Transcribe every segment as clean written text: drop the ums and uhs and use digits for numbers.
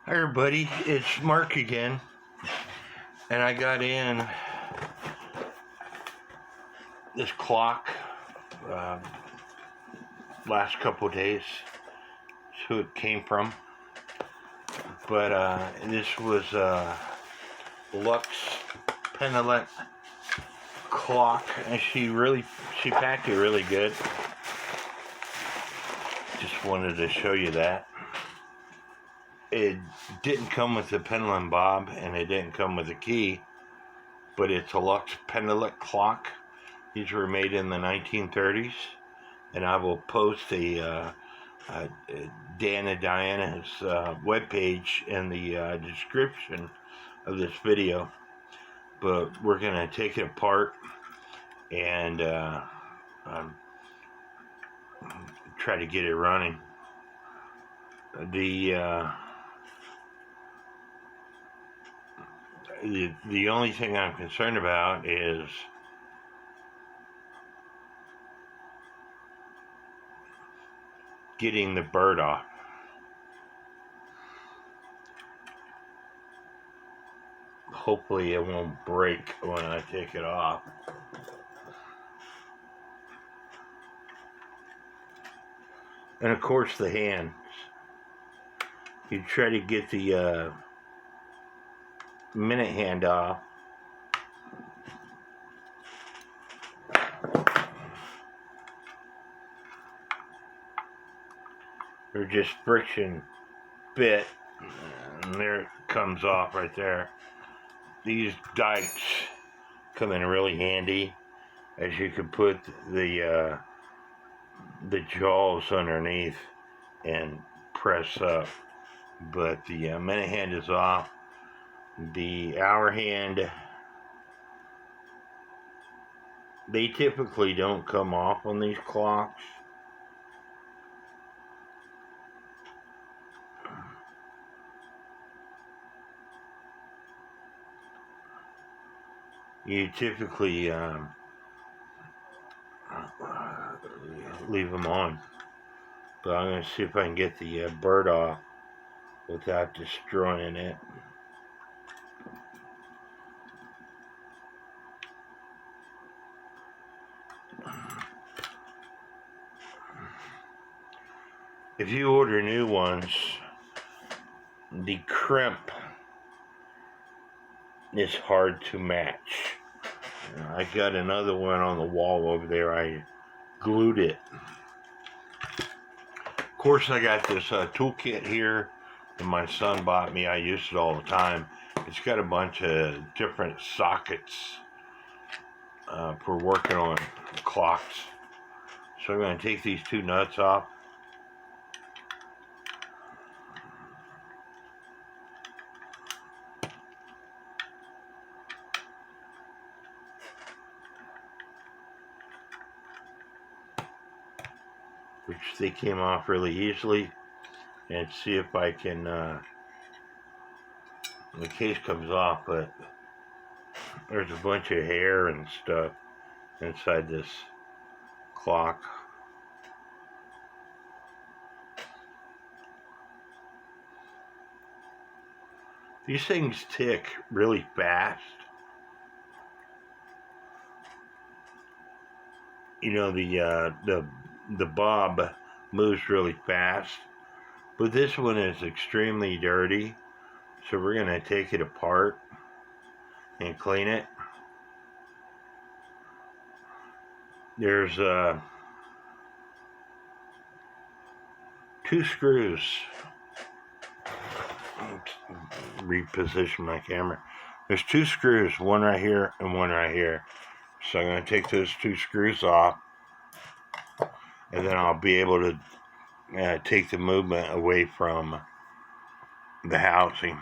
Hi everybody, it's Mark again, and I got in this clock last couple of days. That's who it came from, but this was Lux Pendulette clock, and she packed it really good. Just wanted to show you that. It didn't come with the pendulum bob, and it didn't come with a key, but it's a Lux Pendulette clock. These were made in the 1930s, and I will post Dan and Diana's webpage in the description of this video. But we're going to take it apart and try to get it running. The only thing I'm concerned about is getting the bird off. Hopefully it won't break when I take it off. And of course the hands. You try to get the minute hand off. They're just friction bit, and there it comes off right there. These dikes come in really handy, as you can put the jaws underneath and press up. But the minute hand is off. The hour hand, they typically don't come off on these clocks. You typically leave them on. But I'm going to see if I can get the bird off without destroying it. If you order new ones, the crimp is hard to match. I got another one on the wall over there. I glued it. Of course, I got this toolkit here that my son bought me. I use it all the time. It's got a bunch of different sockets for working on clocks. So I'm going to take these two nuts off. Which they came off really easily, and see if I can, the case comes off, but there's a bunch of hair and stuff inside this clock. These things tick really fast. You know, the bob moves really fast, but this one is extremely dirty, so we're going to take it apart and clean it. There's 2 screws. Reposition my camera. There's 2 screws, one right here and one right here. So I'm going to take those 2 screws off, and then I'll be able to take the movement away from the housing.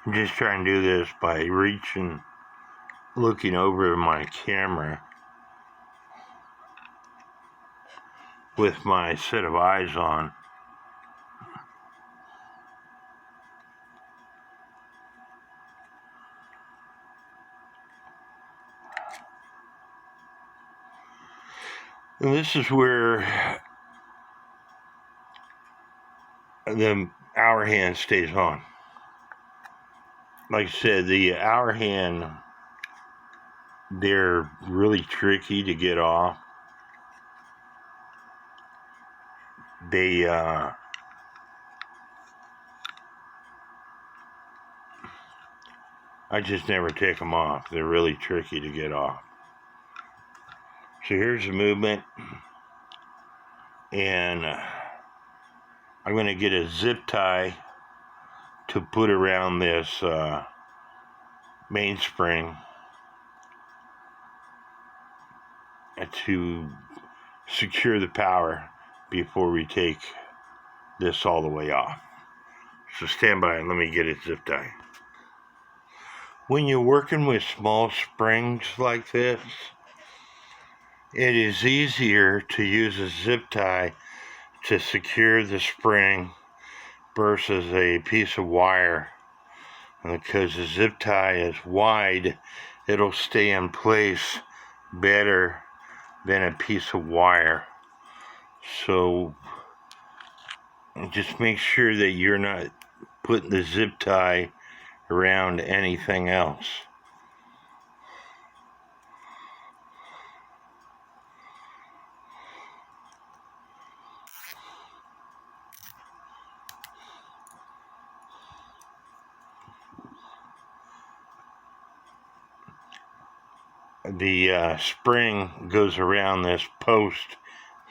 I'm just trying to do this by looking over my camera. with my set of eyes on. And this is where the hour hand stays on. Like I said, the hour hand, they're really tricky to get off. They I just never take them off. They're really tricky to get off. So here's the movement, and I'm going to get a zip tie to put around this mainspring to secure the power before we take this all the way off. So stand by and let me get a zip tie. When you're working with small springs like this, it is easier to use a zip tie to secure the spring versus a piece of wire. And because the zip tie is wide, it'll stay in place better than a piece of wire. So just make sure that you're not putting the zip tie around anything else. The spring goes around this post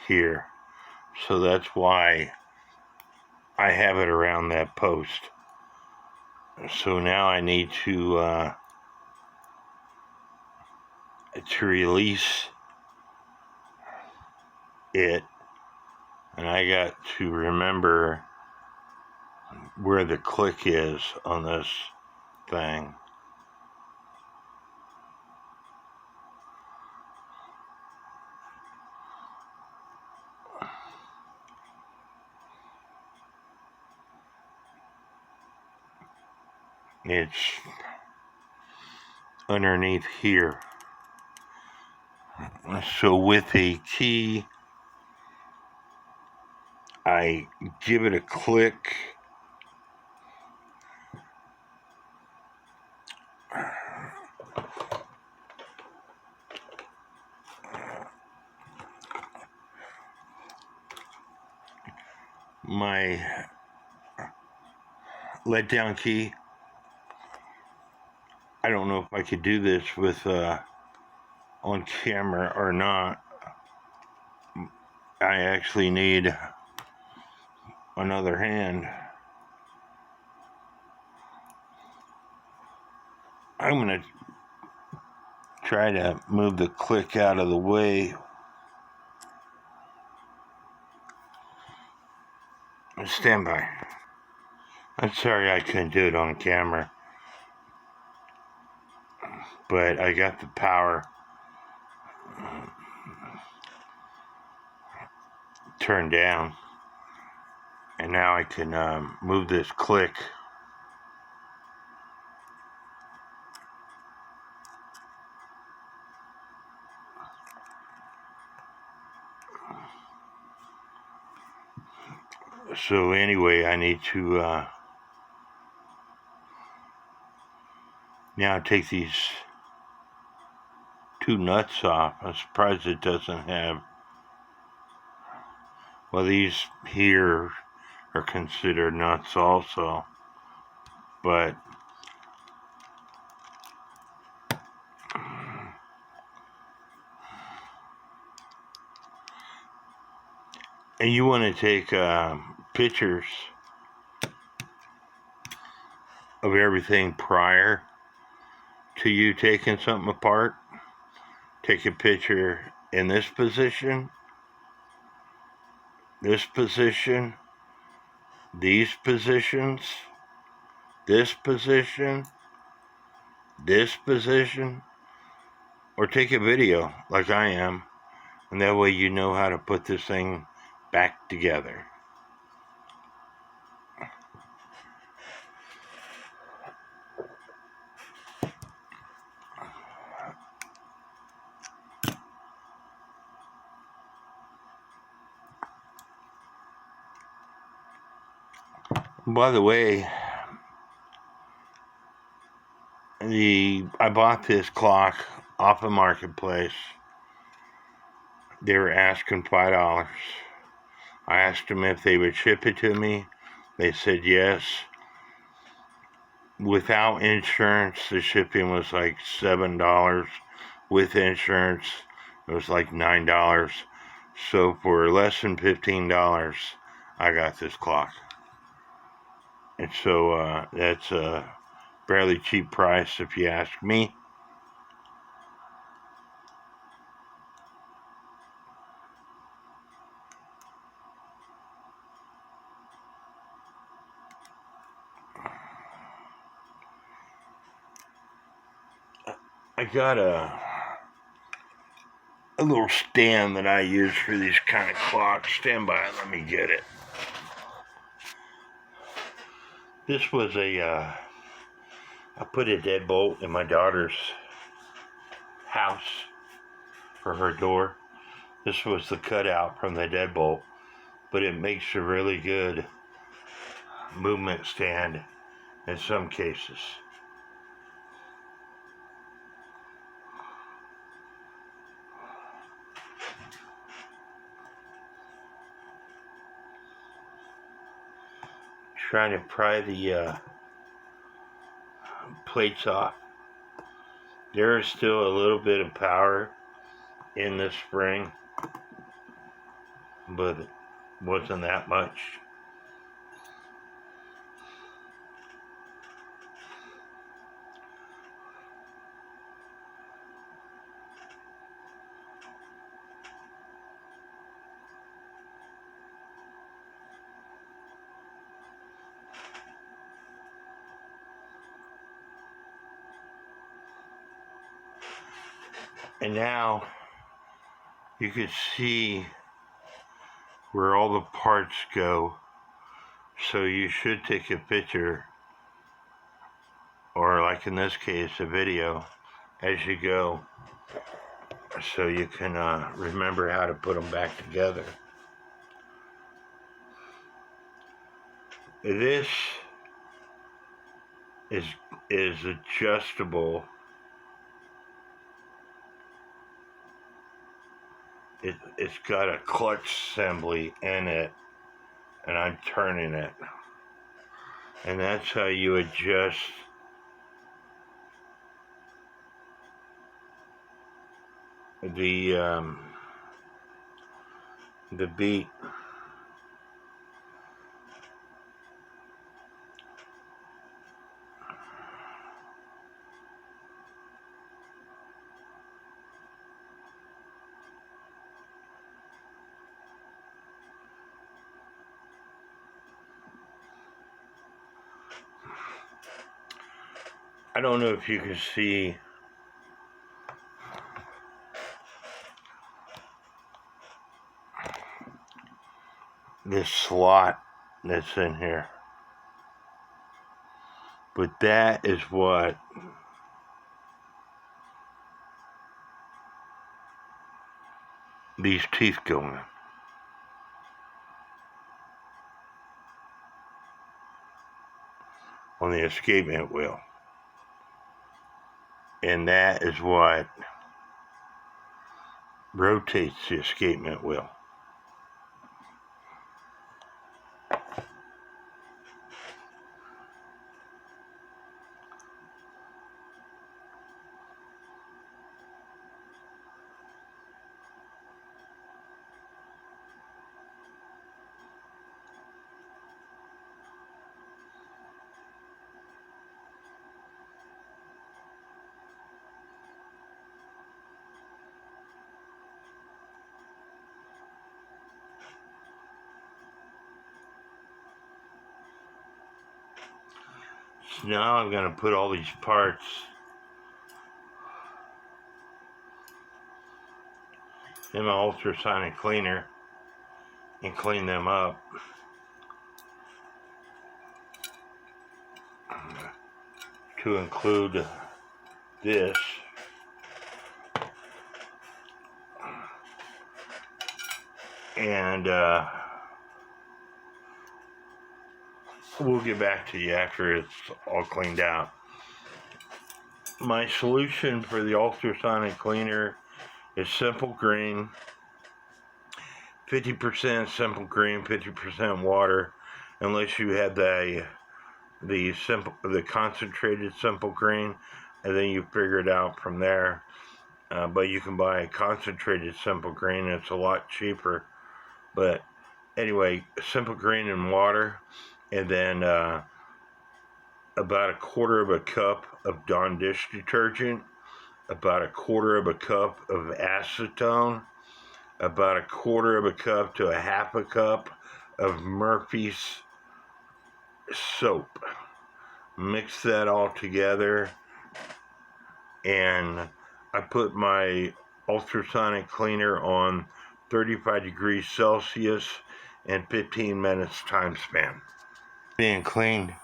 here, so that's why I have it around that post. So now I need to release it, and I got to remember where the click is on this thing. It's underneath here. So with a key, I give it a click. My let down key, I don't know if I could do this with on camera or not. I actually need another hand. I'm going to try to move the click out of the way. Stand by. I'm sorry I couldn't do it on camera, but I got the power turned down, and now I can move this click. So anyway, I need to now take these two nuts off. I'm surprised it doesn't have, well, these here are considered nuts also, but and you want to take pictures of everything prior to you taking something apart. Take a picture in this position, this position, these positions, this position, this position, or take a video like I am, and that way you know how to put this thing back together. By the way, I bought this clock off the marketplace. They were asking $5. I asked them if they would ship it to me. They said yes. Without insurance, the shipping was like $7. With insurance, it was like $9. So for less than $15, I got this clock. And so that's a fairly cheap price if you ask me. I got a little stand that I use for these kind of clocks. Stand by, let me get it. This was I put a deadbolt in my daughter's house for her door. This was the cutout from the deadbolt, but it makes a really good movement stand in some cases. Trying to pry the plates off. There is still a little bit of power in the spring, but it wasn't that much. And now you can see where all the parts go. So you should take a picture, or like in this case, a video as you go, so you can remember how to put them back together. This is adjustable. It's got a clutch assembly in it, and I'm turning it. And that's how you adjust the beat. I don't know if you can see this slot that's in here, but that is what these teeth go in. On the escapement wheel. And that is what rotates the escapement wheel. So now I'm going to put all these parts in my ultrasonic cleaner and clean them up. To include this. And we'll get back to you after it's all cleaned out. My solution for the ultrasonic cleaner is simple green, 50% simple green, 50% water, unless you have the concentrated simple green, and then you figure it out from there. But you can buy a concentrated simple green, it's a lot cheaper. But anyway, simple green and water, and then about 1/4 of a cup of Dawn dish detergent, about 1/4 of a cup of acetone, about 1/4 of a cup to 1/2 a cup of Murphy's soap. Mix that all together, and I put my ultrasonic cleaner on 35 degrees Celsius and 15 minutes time span. Being cleaned,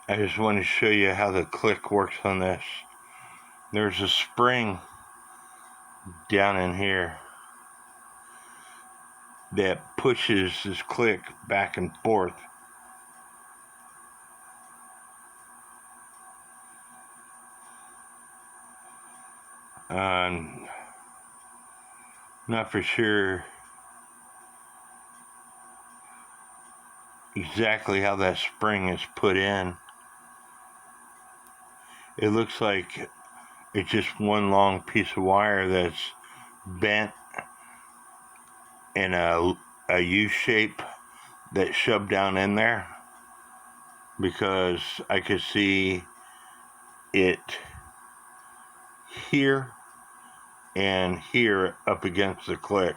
I just want to show you how the click works on this. There's a spring down in here that pushes this click back and forth. I'm not for sure exactly how that spring is put in. It looks like it's just one long piece of wire that's bent in a U shape that's shoved down in there, because I could see it here and here up against the click.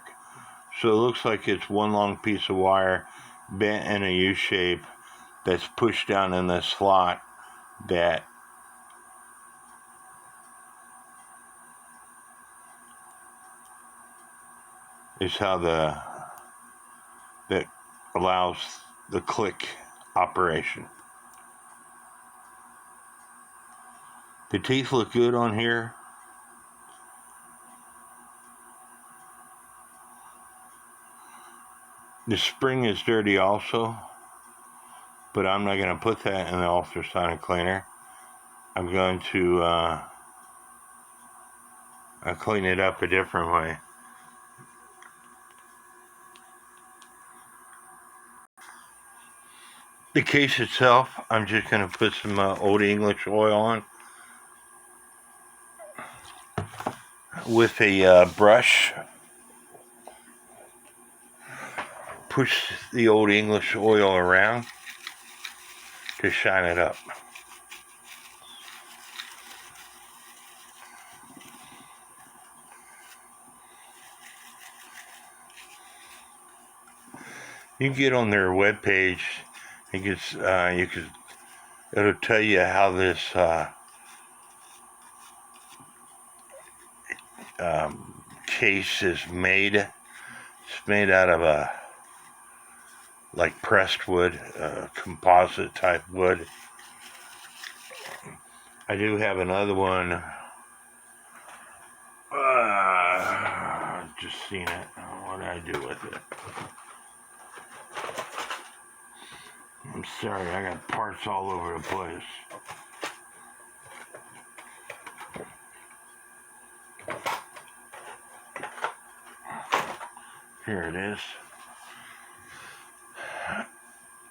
So it looks like it's one long piece of wire bent in a U shape that's pushed down in this slot. That is how that allows the click operation. The teeth look good on here. The spring is dirty also, but I'm not going to put that in the ultrasonic cleaner. I'm going to clean it up a different way. The case itself, I'm just going to put some Old English oil on with a brush. Push the Old English oil around to shine it up. You can get on their webpage. It'll tell you how this case is made. It's made out of like pressed wood, composite type wood. I do have another one. Just seen it. What did I do with it? I'm sorry, I got parts all over the place. Here it is.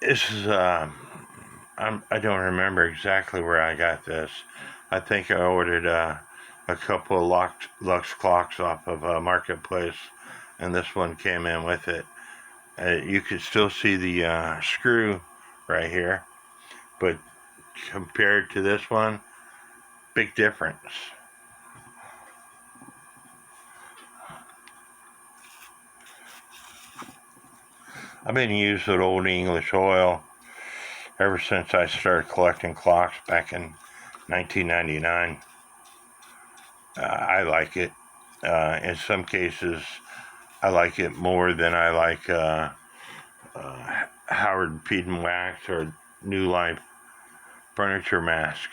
This is, I don't remember exactly where I got this. I think I ordered a couple of Lux clocks off of Marketplace, and this one came in with it. You can still see the screw right here, but compared to this one, big difference. I've been using Old English oil ever since I started collecting clocks back in 1999. I like it. In some cases, I like it more than I like Howard Peden Wax or New Life Furniture Mask,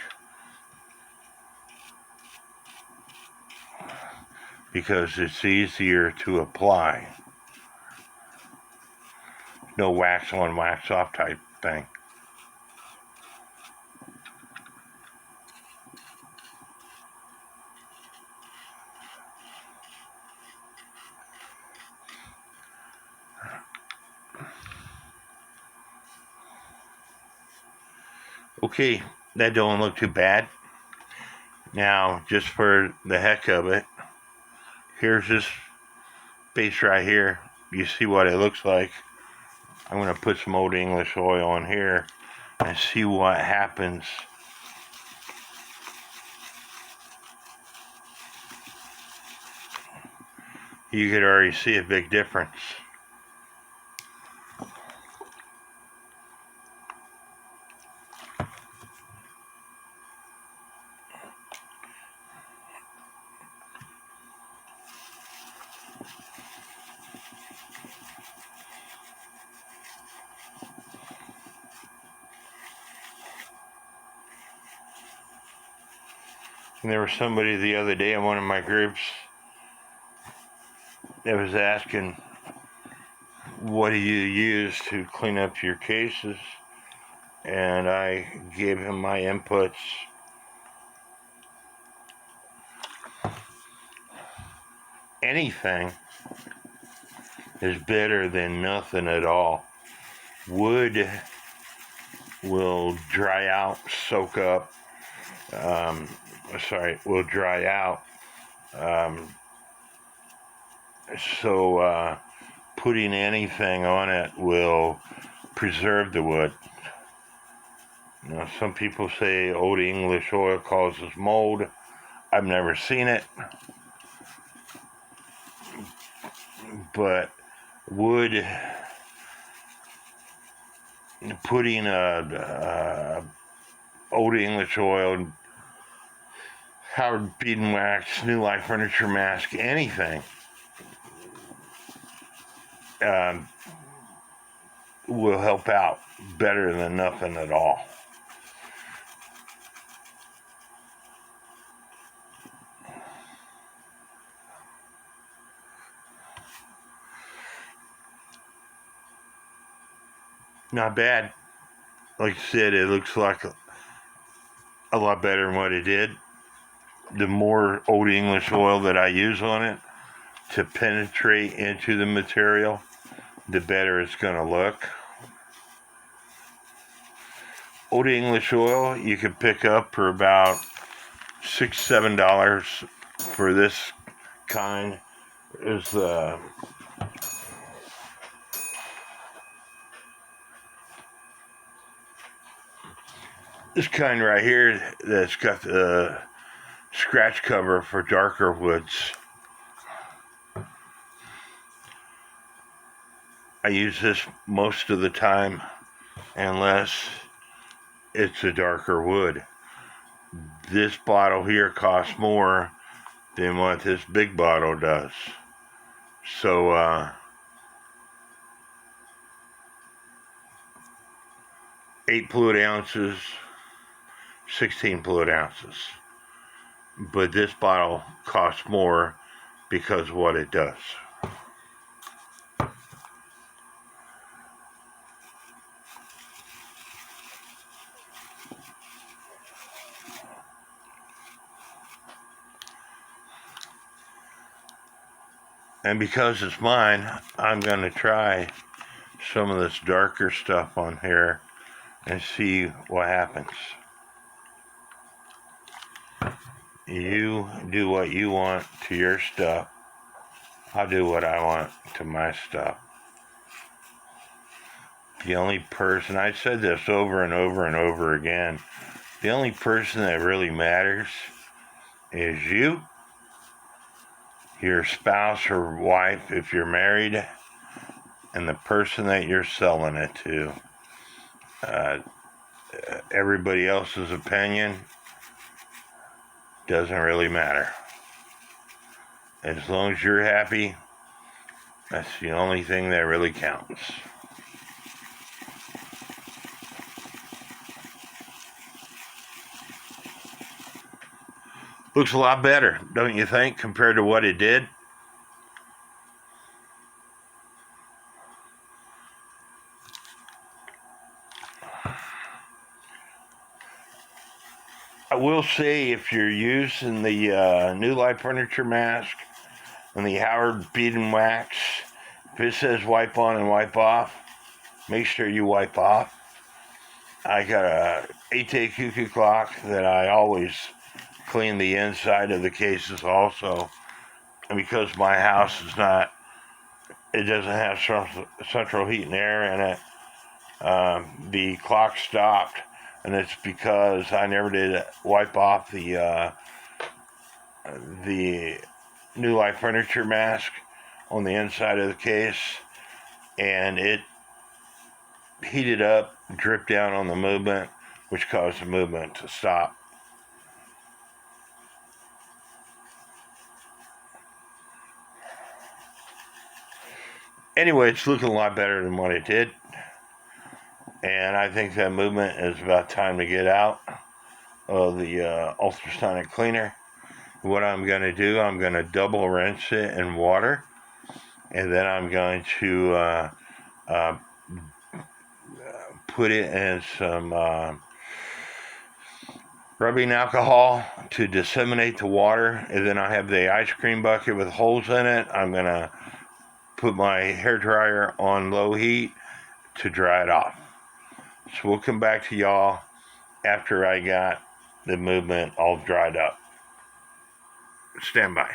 because it's easier to apply. No wax on, wax off type thing. Okay, that don't look too bad. Now, just for the heck of it, here's this base right here. You see what it looks like. I'm going to put some Old English oil on here and see what happens. You could already see a big difference. And there was somebody the other day in one of my groups that was asking, what do you use to clean up your cases? And I gave him my inputs. Anything is better than nothing at all. Wood will dry out, soak up, will dry out. So putting anything on it will preserve the wood. Now, some people say Old English oil causes mold. I've never seen it. But wood, putting Old English oil, Howard Peden Wax, New Life Furniture Mask, anything, will help out better than nothing at all. Not bad. Like I said, it looks like a lot better than what it did. The more Old English oil that I use on it to penetrate into the material, the better it's going to look. Old English oil you can pick up for about $6-7 for this kind. Is this kind right here that's got the scratch cover for darker woods. I use this most of the time unless it's a darker wood. This bottle here costs more than what this big bottle does. So 8 fluid ounces, 16 fluid ounces. But this bottle costs more because of what it does. And because it's mine, I'm going to try some of this darker stuff on here and see what happens. You do what you want to your stuff. I'll do what I want to my stuff. The only person, I said this over and over and over again, the only person that really matters is you, your spouse or wife if you're married, and the person that you're selling it to. Everybody else's opinion doesn't really matter. As long as you're happy, That's the only thing that really counts. Looks a lot better, don't you think, compared to what it did? I will say, if you're using the New Life Furniture Mask and the Howard Bead and Wax, if it says wipe on and wipe off, make sure you wipe off. I got a 8-day cuckoo clock that I always clean the inside of the cases also. And because my house is not, it doesn't have central heat and air in it, the clock stopped. And it's because I never did wipe off the New Life Furniture Mask on the inside of the case, and it heated up, dripped down on the movement, which caused the movement to stop. Anyway, it's looking a lot better than what it did, and I think that movement is about time to get out of the ultrasonic cleaner. What I'm going to do, I'm going to double rinse it in water, and then I'm going to put it in some rubbing alcohol to disseminate the water, and then I have the ice cream bucket with holes in it. I'm going to put my hair dryer on low heat to dry it off. So we'll come back to y'all after I got the movement all dried up. Stand by.